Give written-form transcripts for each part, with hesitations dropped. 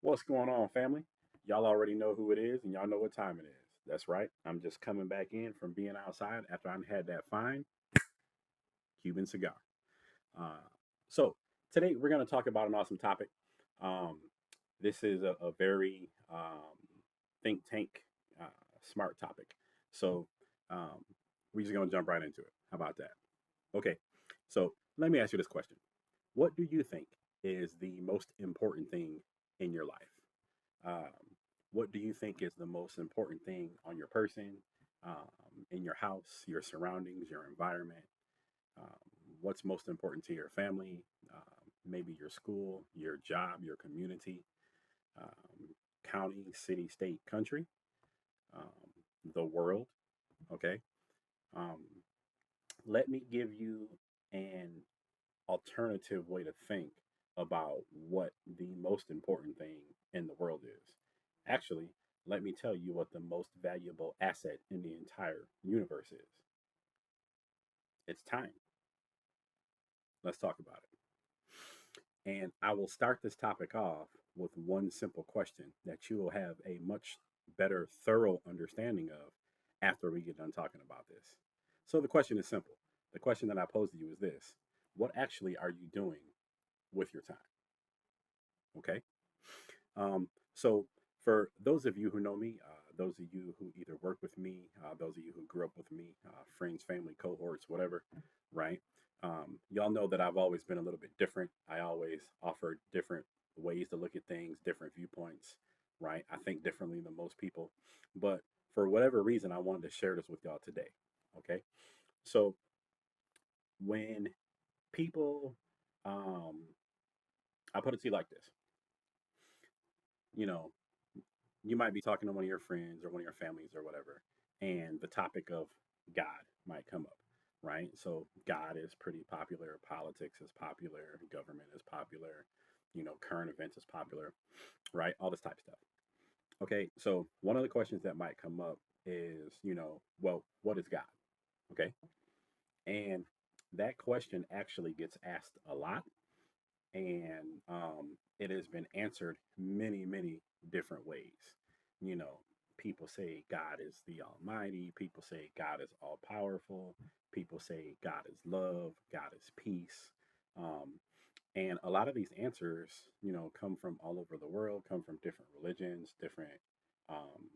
What's going on, family? Y'all already know who it is and y'all know what time it is. That's right. I'm just coming back in from being outside after I had that fine Cuban cigar. Uh, so, today we're going to talk about an awesome topic. Um, this is a very think tank, uh, smart topic. So, um, we're just going to jump right into it. How about that? Okay. So, let me ask you this question. What do you think is the most important thing in your life? Um, what do you think is the most important thing on your person, in your house, your surroundings, your environment? Um, what's most important to your family? Maybe your school, your job, your community, county, city, state, country, the world. Okay. Um, let me give you an alternative way to think about what the most important thing in the world is. Actually, let me tell you what the most valuable asset in the entire universe is. It's time. Let's talk about it. And I will start this topic off with one simple question that you will have a much better, thorough understanding of after we get done talking about this. So the question is simple. The question that I pose to you is this: what actually are you doing with your time? Okay. So for those of you who know me, those of you who either work with me, those of you who grew up with me, friends, family, cohorts, whatever, right? Y'all know that I've always been a little bit different. I always offer different ways to look at things, different viewpoints, right? I think differently than most people, but for whatever reason, I wanted to share this with y'all today. Okay, so when people, um, I put it to you like this, you know, you might be talking to one of your friends or one of your families or whatever, and the topic of God might come up, right? So God is pretty popular, politics is popular, government is popular, current events is popular, right? All this type of stuff. Okay, so one of the questions that might come up is, well, what is God? Okay, and that question actually gets asked a lot, and it has been answered many, many different ways. You know, people say God is the Almighty. People say God is all powerful. People say God is love. God is peace. Um, and a lot of these answers, come from all over the world, come from different religions, um,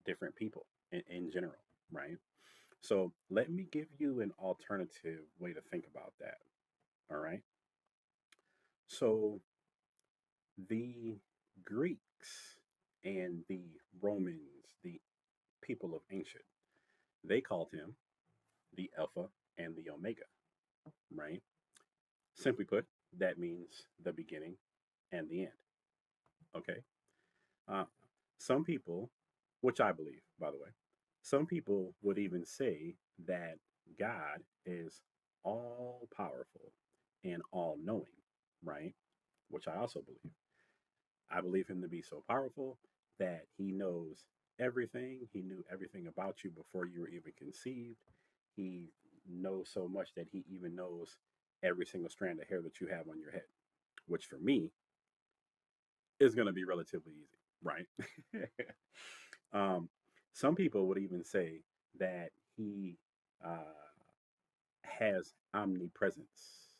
different people in general, right? So let me give you an alternative way to think about that. All right. So the Greeks and the Romans, the people of ancient, they called him the Alpha and the Omega, right? Simply put, that means the beginning and the end. Okay. Uh, some people, which I believe, by the way, some people would even say that God is all powerful and all knowing, right? Which I also believe. I believe him to be so powerful that he knows everything. He knew everything about you before you were even conceived. He knows so much that he even knows every single strand of hair that you have on your head, which for me is going to be relatively easy, right? um, some people would even say that he has omnipresence,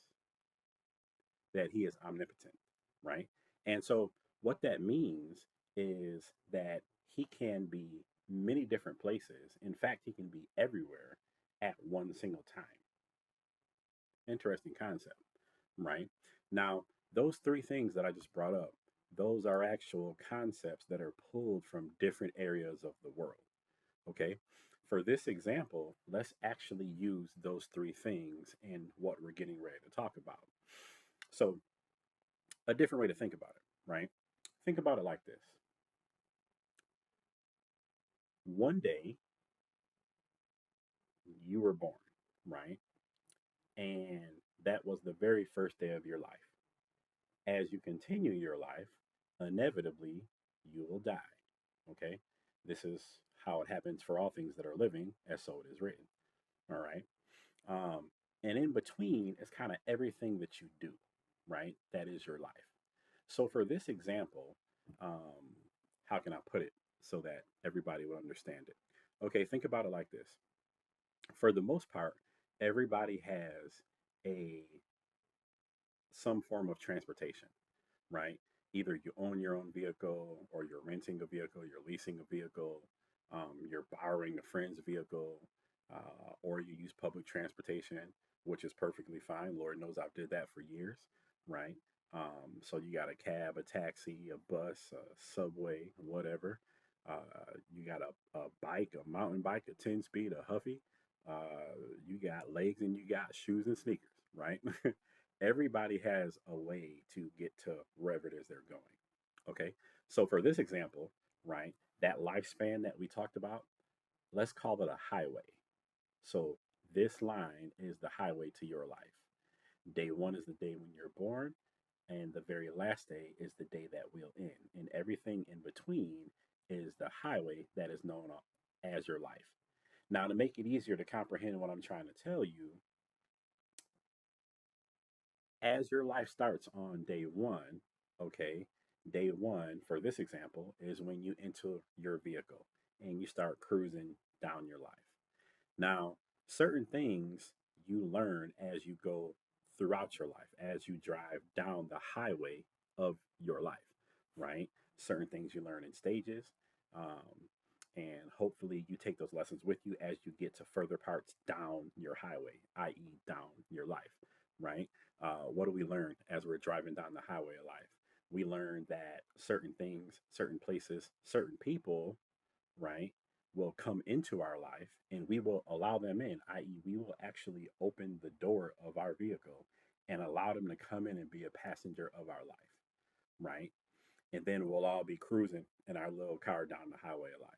that he is omnipotent, right? And so what that means is that he can be many different places. In fact, he can be everywhere at one single time. Interesting concept, right? Now, those three things that I just brought up, those are actual concepts that are pulled from different areas of the world. Okay. For this example, let's actually use those three things in what we're getting ready to talk about. So, a different way to think about it, right? Think about it like this: one day you were born, right? And that was the very first day of your life. As you continue your life, inevitably you will die. Okay? This is how it happens for all things that are living, as so it is written. All right. And in between is kind of everything that you do, right? That is your life. So for this example, um, how can I put it so that everybody will understand it? Okay, think about it like this. For the most part, everybody has a some form of transportation, right? Either you own your own vehicle, or you're renting a vehicle, you're leasing a vehicle, you're borrowing a friend's vehicle, or you use public transportation, which is perfectly fine. Lord knows I've did that for years, right? So you got a cab, a taxi, a bus, a subway, whatever. You got a bike, a mountain bike, a 10 speed, a Huffy. You got legs and you got shoes and sneakers, right? Everybody has a way to get to wherever it is they're going. Okay. So for this example, right, that lifespan that we talked about, let's call it a highway. So this line is the highway to your life. Day one is the day when you're born, and the very last day is the day that will end. And everything in between is the highway that is known as your life. Now, to make it easier to comprehend what I'm trying to tell you, as your life starts on day one, okay, day one for this example is when you enter your vehicle and you start cruising down your life. Now, certain things you learn as you go throughout your life, as you drive down the highway of your life, right? Certain things you learn in stages. Um, and hopefully you take those lessons with you as you get to further parts down your highway, i.e., down your life, right? What do we learn as we're driving down the highway of life? We learn that certain things, certain places, certain people, right, will come into our life and we will allow them in, i.e., we will actually open the door of our vehicle and allow them to come in and be a passenger of our life, right? And then we'll all be cruising in our little car down the highway of life.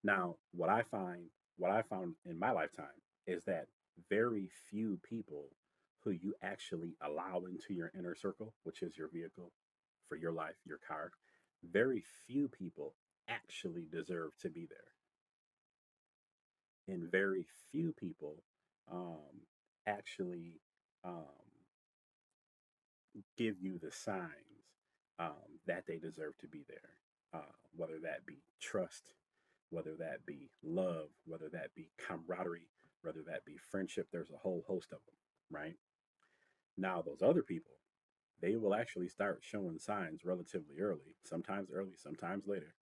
Now, what I found in my lifetime is that very few people who you actually allow into your inner circle, which is your vehicle for your life, your car, very few people actually deserve to be there. And very few people actually um, give you the signs that they deserve to be there, whether that be trust, whether that be love, whether that be camaraderie, whether that be friendship. There's a whole host of them, right? Now, those other people, they will actually start showing signs relatively early, sometimes later,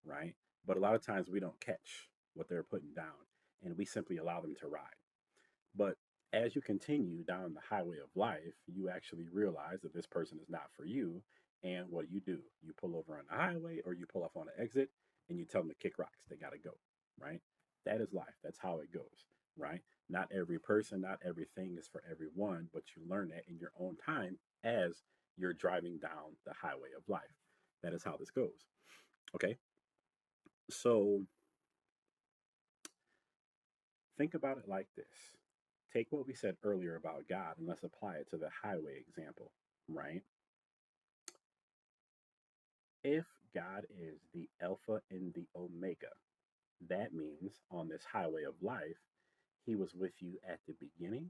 right? But a lot of times we don't catch what they're putting down and we simply allow them to ride. But as you continue down the highway of life, you actually realize that this person is not for you. And what do? You pull over on the highway or you pull off on the exit and you tell them to kick rocks. They got to go, right? That is life. That's how it goes, right? Not every person, not everything is for everyone, but you learn that in your own time as you're driving down the highway of life. That is how this goes. Okay. So think about it like this. Take what we said earlier about God and let's apply it to the highway example, right? If God is the Alpha and the Omega, that means on this highway of life, He was with you at the beginning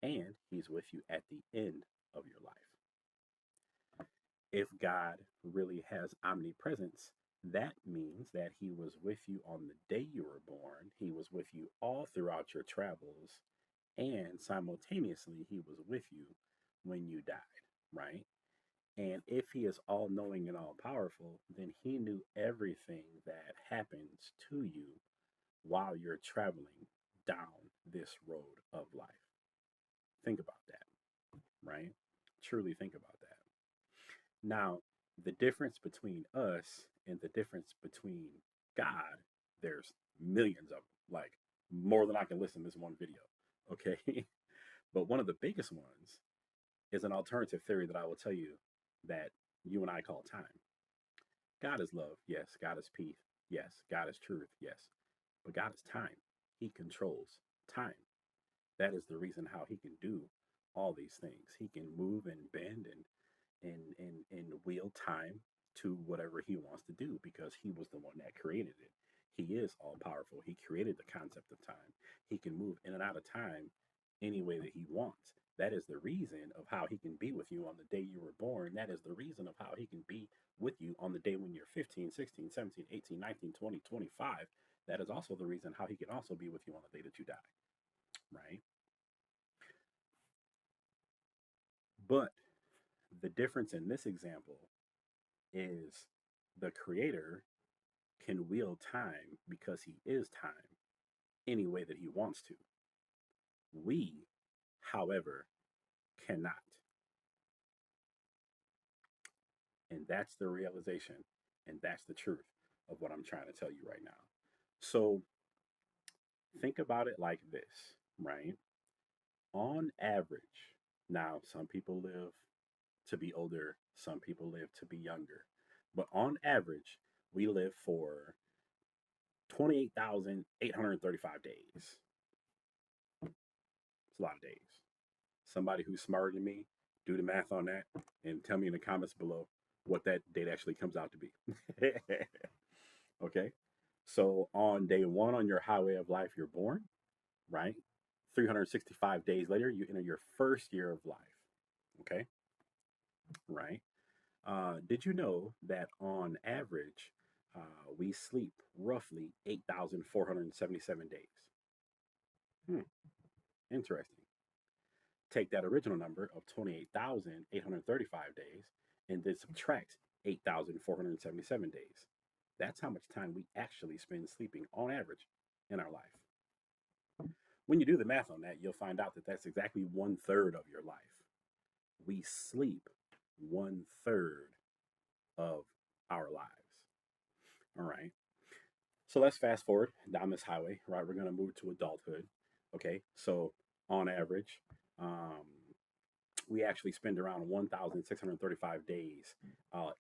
and He's with you at the end of your life. If God really has omnipresence, that means that He was with you on the day you were born, He was with you all throughout your travels, and simultaneously, He was with you when you died, right? And if He is all knowing and all powerful, then He knew everything that happens to you while you're traveling down this road of life. Think about that, right? Truly think about that. Now, the difference between us and the difference between God, there's millions of them, like more than I can list in this one video. Okay. But one of the biggest ones is an alternative theory that I will tell you that you and I call time. God is love, yes. God is peace, yes. God is truth, yes. But God is time. He controls time. That is the reason how He can do all these things. He can move and bend and wheel time to whatever He wants to do because He was the one that created it. He is all powerful. He created the concept of time. He can move in and out of time any way that He wants. That is the reason of how he can be with you on the day you were born. That is the reason of how he can be with you on the day when you're 15, 16, 17, 18, 19, 20, 25. That is also the reason how he can also be with you on the day that you die, right? But the difference in this example is the creator can wield time because he is time any way that he wants to. We, however, cannot. And that's the realization and that's the truth of what I'm trying to tell you right now. So think about it like this, right? On average, now some people live to be older, some people live to be younger, but on average, we live for 28,835 days. It's a lot of days. Somebody who's smarter than me, do the math on that and tell me in the comments below what that date actually comes out to be. Okay. So on day one on your highway of life, you're born, right? 365 days later, you enter your first year of life. Okay. Right. Did you know that on average, we sleep roughly 8,477 days? Hmm. Interesting. Take that original number of 28,835 days and then subtract 8,477 days. That's how much time we actually spend sleeping on average in our life. When you do the math on that, you'll find out that that's exactly 1/3 of your life. We sleep 1/3 of our lives. All right. So let's fast forward down this highway, right? We're going to move to adulthood. Okay. So on average, um, we actually spend around 1,635 days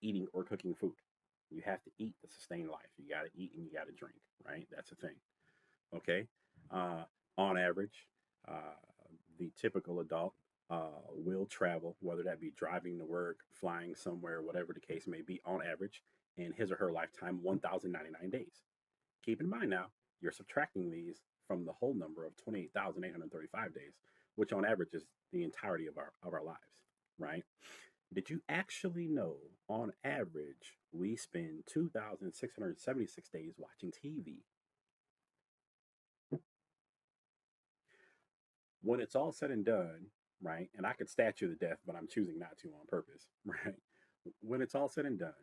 eating or cooking food. You have to eat to sustain life. You got to eat and you got to drink, right? That's a thing. Okay. Uh, on average, uh, the typical adult will travel, whether that be driving to work, flying somewhere, whatever the case may be, on average, in his or her lifetime, 1,099 days. Keep in mind now, you're subtracting these from the whole number of 28,835 days, which on average is the entirety of our lives, right? Did you actually know on average we spend 2,676 days watching TV? When it's all said and done, right? And I could stat you to death, but I'm choosing not to on purpose, right? When it's all said and done,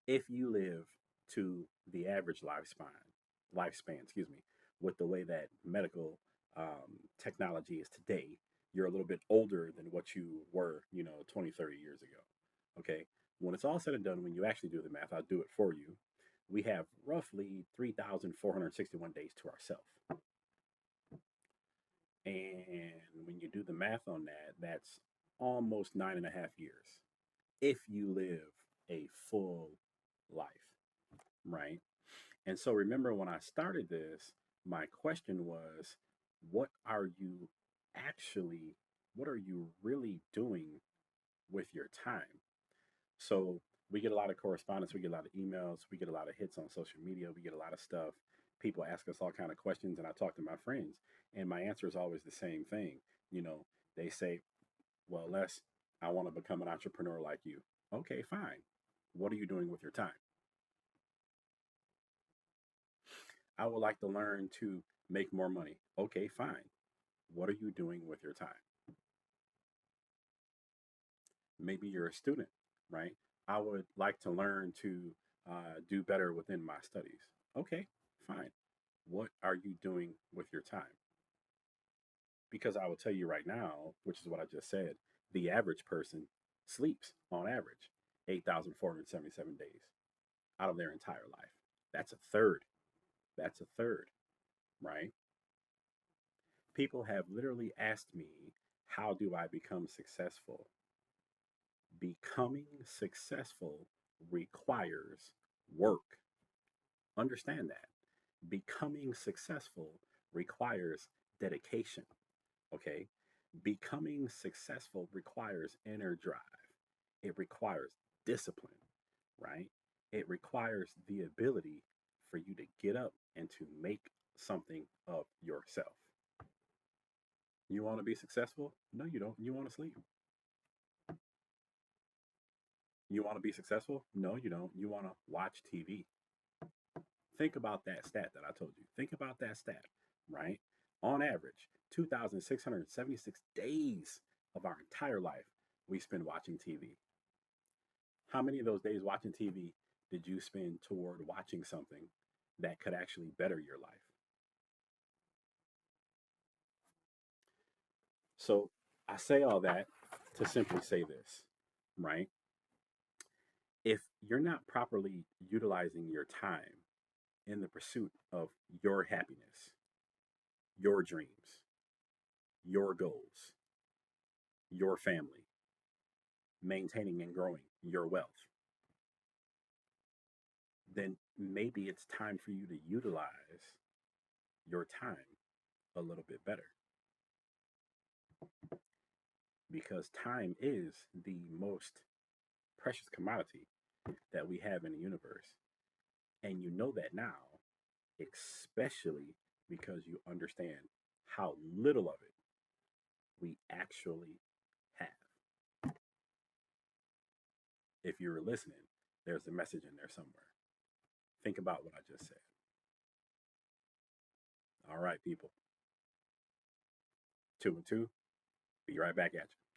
if you live to the average lifespan, excuse me, with the way that medical technology is today, you're a little bit older than what you were, 20, 30 years ago. Okay. When it's all said and done, when you actually do the math, I'll do it for you. We have roughly 3,461 days to ourselves. And when you do the math on that, that's almost 9.5 years if you live a full life, right? And so remember when I started this, my question was, what are you actually, what are you really doing with your time? So we get a lot of correspondence, we get a lot of emails, we get a lot of hits on social media, we get a lot of stuff. People ask us all kind of questions, and I talk to my friends, and my answer is always the same thing. You know, they say, "Well, Les, I want to become an entrepreneur like you." Okay, fine. What are you doing with your time? I would like to learn to make more money. Okay, fine. What are you doing with your time? Maybe you're a student, right? I would like to learn to do better within my studies. Okay, fine. What are you doing with your time? Because I will tell you right now, which is what I just said, the average person sleeps on average 8,477 days out of their entire life. That's a third. That's a third, right? People have literally asked me, how do I become successful? Becoming successful requires work. Understand that. Becoming successful requires dedication. Okay. Becoming successful requires inner drive, it requires discipline, right? It requires the ability for you to get up and to make something of yourself. You want to be successful? No, you don't. You want to sleep. You want to be successful? No, you don't. You want to watch TV. Think about that stat that I told you. Think about that stat, right? On average, 2,676 days of our entire life we spend watching TV. How many of those days watching TV did you spend toward watching something that could actually better your life? So I say all that to simply say this, right? If you're not properly utilizing your time in the pursuit of your happiness, your dreams, your goals, your family, maintaining and growing your wealth, then maybe it's time for you to utilize your time a little bit better, because time is the most precious commodity that we have in the universe. And you know that now, especially because you understand how little of it we actually have. If you were listening, there's a message in there somewhere. Think about what I just said. All right, people. Two and two. Be right back at you.